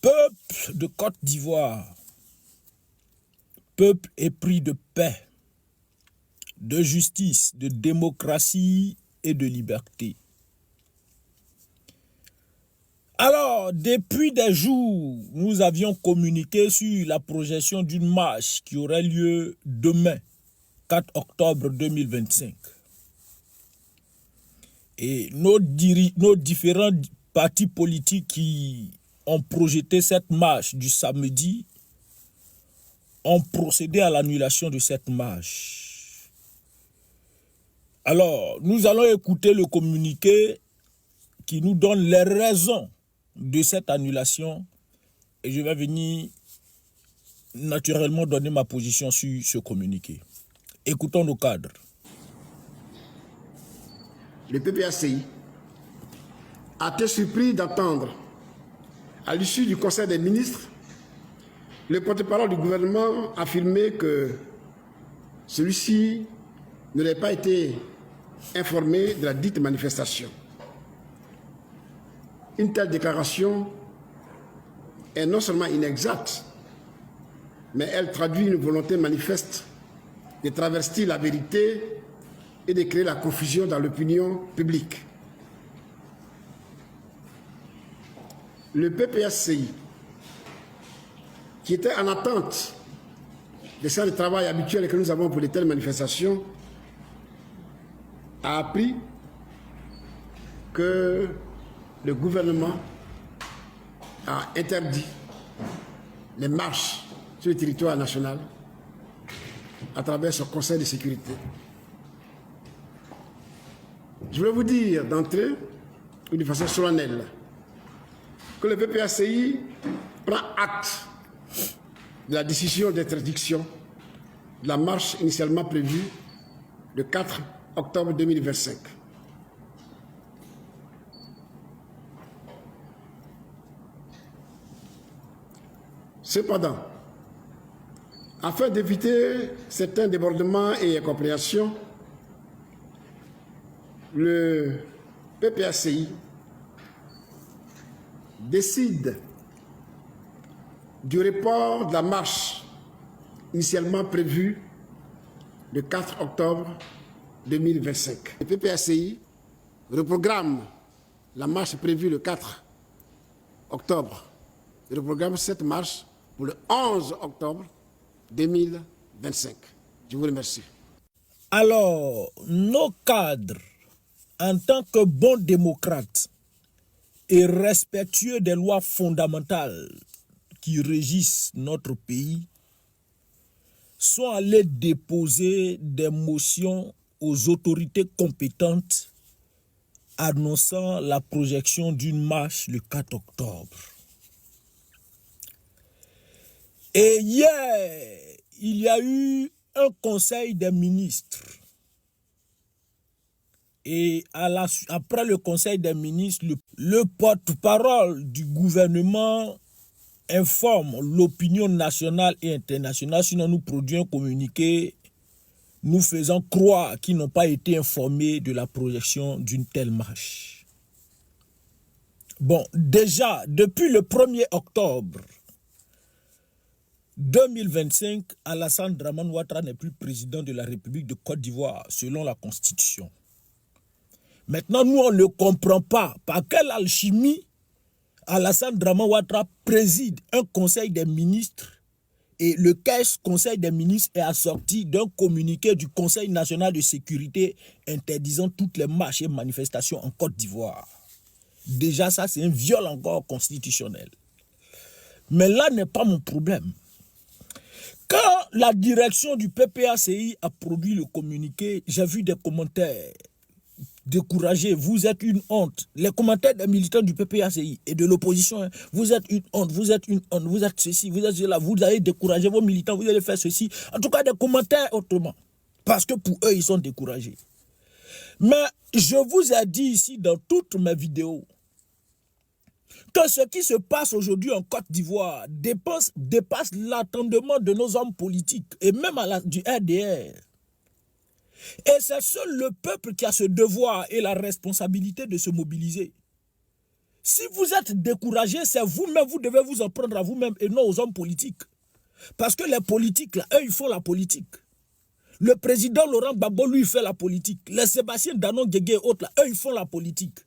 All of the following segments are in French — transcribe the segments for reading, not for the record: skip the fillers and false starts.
Peuple de Côte d'Ivoire, peuple épris de paix, de justice, de démocratie et de liberté. Alors, depuis des jours, nous avions communiqué sur la projection d'une marche qui aurait lieu demain, 4 octobre 2025. Et nos différents partis politiques qui ont projeté cette marche du samedi ont procédé à l'annulation de cette marche. Alors, nous allons écouter le communiqué qui nous donne les raisons de cette annulation et je vais venir naturellement donner ma position sur ce communiqué. Écoutons nos cadres. Le PPACI a été surpris d'entendre, à l'issue du Conseil des ministres, le porte-parole du gouvernement affirmer que celui-ci n'aurait pas été informé de la dite manifestation. Une telle déclaration est non seulement inexacte, mais elle traduit une volonté manifeste de travestir la vérité et de créer la confusion dans l'opinion publique. Le PPACI, qui était en attente des séances de travail habituelles que nous avons pour de telles manifestations, a appris que le gouvernement a interdit les marches sur le territoire national à travers son Conseil de sécurité. Je voulais vous dire d'entrée, ou de façon solennelle, que le PPACI prend acte de la décision d'interdiction de la marche initialement prévue le 4 octobre 2025. Cependant, afin d'éviter certains débordements et incompréhensions, le PPACI décide du report de la marche initialement prévue le 4 octobre 2025. Le PPACI reprogramme la marche prévue le 4 octobre. Il reprogramme cette marche pour le 11 octobre 2025. Je vous remercie. Alors, nos cadres, en tant que bons démocrates et respectueux des lois fondamentales qui régissent notre pays, sont allés déposer des motions aux autorités compétentes annonçant la projection d'une marche le 4 octobre. Et hier, il y a eu un conseil des ministres. Et après le conseil des ministres, le porte-parole du gouvernement informe l'opinion nationale et internationale, sinon nous produisons un communiqué nous faisant croire qu'ils n'ont pas été informés de la projection d'une telle marche. Bon, déjà, depuis le 1er octobre 2025, Alassane Dramane Ouattara n'est plus président de la République de Côte d'Ivoire, selon la Constitution. Maintenant, nous, on ne comprend pas par quelle alchimie Alassane Dramane Ouattara préside un conseil des ministres et le conseil des ministres est assorti d'un communiqué du Conseil national de sécurité interdisant toutes les marches et manifestations en Côte d'Ivoire. Déjà, ça, c'est un viol encore constitutionnel. Mais là n'est pas mon problème. Quand la direction du PPACI a produit le communiqué, j'ai vu des commentaires découragés. Vous êtes une honte. Les commentaires des militants du PPACI et de l'opposition, vous êtes une honte, vous êtes une honte, vous êtes ceci, vous êtes cela, vous allez décourager vos militants, vous allez faire ceci. En tout cas, des commentaires autrement. Parce que pour eux, ils sont découragés. Mais je vous ai dit ici dans toutes mes vidéos que ce qui se passe aujourd'hui en Côte d'Ivoire dépasse l'attendement de nos hommes politiques et même du RDR. Et c'est seul le peuple qui a ce devoir et la responsabilité de se mobiliser. Si vous êtes découragé, c'est vous-même, vous devez vous en prendre à vous-même et non aux hommes politiques. Parce que les politiques, là, eux, ils font la politique. Le président Laurent Gbagbo, lui, il fait la politique. Les Sébastien Danon Guégué et autres, là, eux, ils font la politique.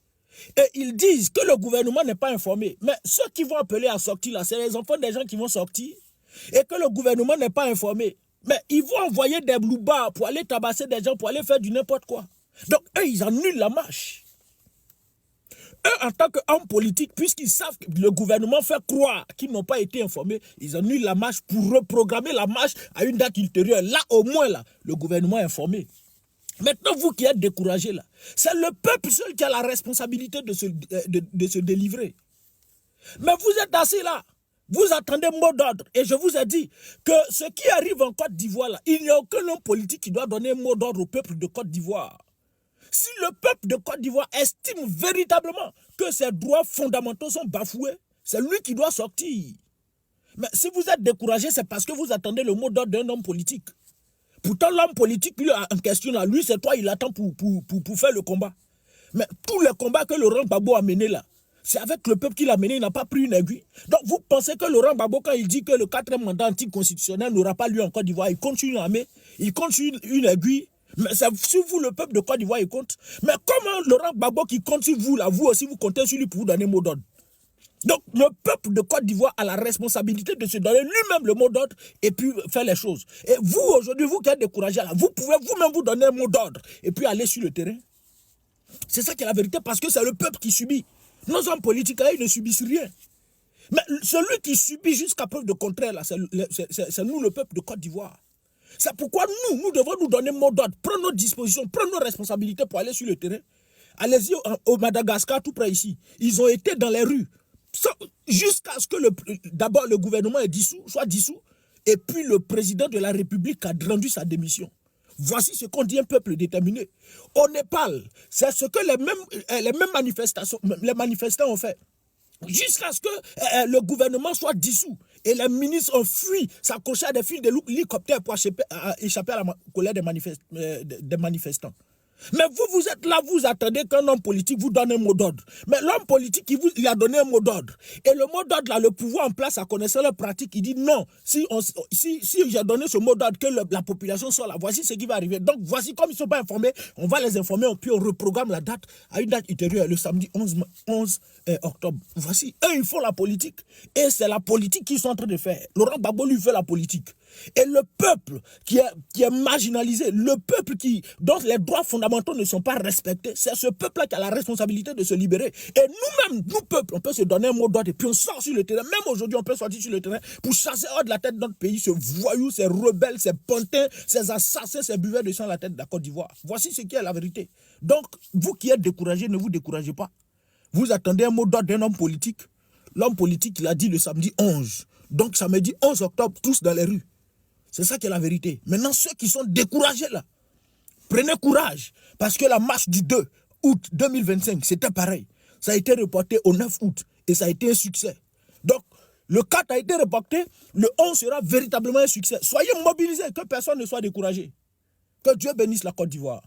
Et ils disent que le gouvernement n'est pas informé. Mais ceux qui vont appeler à sortir, là, c'est les enfants des gens qui vont sortir. Et que le gouvernement n'est pas informé. Mais ils vont envoyer des bloubards pour aller tabasser des gens, pour aller faire du n'importe quoi. Donc, eux, ils annulent la marche. Eux, en tant qu'hommes politiques, puisqu'ils savent que le gouvernement fait croire qu'ils n'ont pas été informés, ils annulent la marche pour reprogrammer la marche à une date ultérieure. Là, au moins, là, le gouvernement est informé. Maintenant, vous qui êtes découragés, là, c'est le peuple seul qui a la responsabilité de se délivrer. Mais vous êtes assis là, vous attendez mot d'ordre. Et je vous ai dit que ce qui arrive en Côte d'Ivoire, là, il n'y a aucun homme politique qui doit donner un mot d'ordre au peuple de Côte d'Ivoire. Si le peuple de Côte d'Ivoire estime véritablement que ses droits fondamentaux sont bafoués, c'est lui qui doit sortir. Mais si vous êtes découragé, c'est parce que vous attendez le mot d'ordre d'un homme politique. Pourtant, l'homme politique, lui, en question, là, lui, c'est toi, il attend pour faire le combat. Mais tous les combats que Laurent Gbagbo a menés là, c'est avec le peuple qu'il a mené, il n'a pas pris une aiguille. Donc, vous pensez que Laurent Gbagbo, quand il dit que le 4e mandat anticonstitutionnel n'aura pas lieu en Côte d'Ivoire, il compte sur une armée, il compte sur une aiguille. Mais c'est sur vous, le peuple de Côte d'Ivoire, il compte. Mais comment Laurent Gbagbo qui compte sur vous, là, vous aussi, vous comptez sur lui pour vous donner mot d'ordre? Donc, le peuple de Côte d'Ivoire a la responsabilité de se donner lui-même le mot d'ordre et puis faire les choses. Et vous, aujourd'hui, vous qui êtes découragés, là, vous pouvez vous-même vous donner un mot d'ordre et puis aller sur le terrain. C'est ça qui est la vérité, parce que c'est le peuple qui subit. Nos hommes politiques, là, ils ne subissent rien. Mais celui qui subit jusqu'à preuve de contraire, là, c'est nous, le peuple de Côte d'Ivoire. C'est pourquoi nous devons nous donner mot d'ordre, prendre nos dispositions, prendre nos responsabilités pour aller sur le terrain. Allez-y au Madagascar, tout près ici. Ils ont été dans les rues jusqu'à ce que d'abord le gouvernement soit dissous, et puis le président de la République a rendu sa démission. Voici ce qu'on dit un peuple déterminé. Au Népal, c'est ce que les mêmes manifestants ont fait. Jusqu'à ce que le gouvernement soit dissous. Et les ministres ont fui, s'accrochaient à des fils d'hélicoptères pour échapper à la colère des manifestants. Mais vous êtes là, vous attendez qu'un homme politique vous donne un mot d'ordre. Mais l'homme politique, il a donné un mot d'ordre. Et le mot d'ordre, là, le pouvoir en place, à connaissant la pratique, il dit non. Si j'ai donné ce mot d'ordre, que la population soit là, voici ce qui va arriver. Donc, voici, comme ils ne sont pas informés, on va les informer, puis on reprogramme la date à une date ultérieure, le samedi 11 octobre. Voici, eux, ils font la politique. Et c'est la politique qu'ils sont en train de faire. Laurent Gbagbo, lui, fait la politique. Et le peuple qui est marginalisé, le peuple dont les droits fondamentaux ne sont pas respectés, c'est ce peuple-là qui a la responsabilité de se libérer. Et nous-mêmes, nous, peuple, on peut se donner un mot d'ordre et puis on sort sur le terrain. Même aujourd'hui, on peut sortir sur le terrain pour chasser hors de la tête de notre pays, ces voyous, ces rebelles, ces pantins, ces assassins, ces buveurs de sang à la tête de la Côte d'Ivoire. Voici ce qui est la vérité. Donc, vous qui êtes découragés, ne vous découragez pas. Vous attendez un mot d'ordre d'un homme politique. L'homme politique, il a dit le samedi 11. Donc, samedi 11 octobre, tous dans les rues. C'est ça qui est la vérité. Maintenant, ceux qui sont découragés là, prenez courage. Parce que la marche du 2 août 2025, c'était pareil. Ça a été reporté au 9 août et ça a été un succès. Donc, le 4 a été reporté, le 11 sera véritablement un succès. Soyez mobilisés, que personne ne soit découragé. Que Dieu bénisse la Côte d'Ivoire.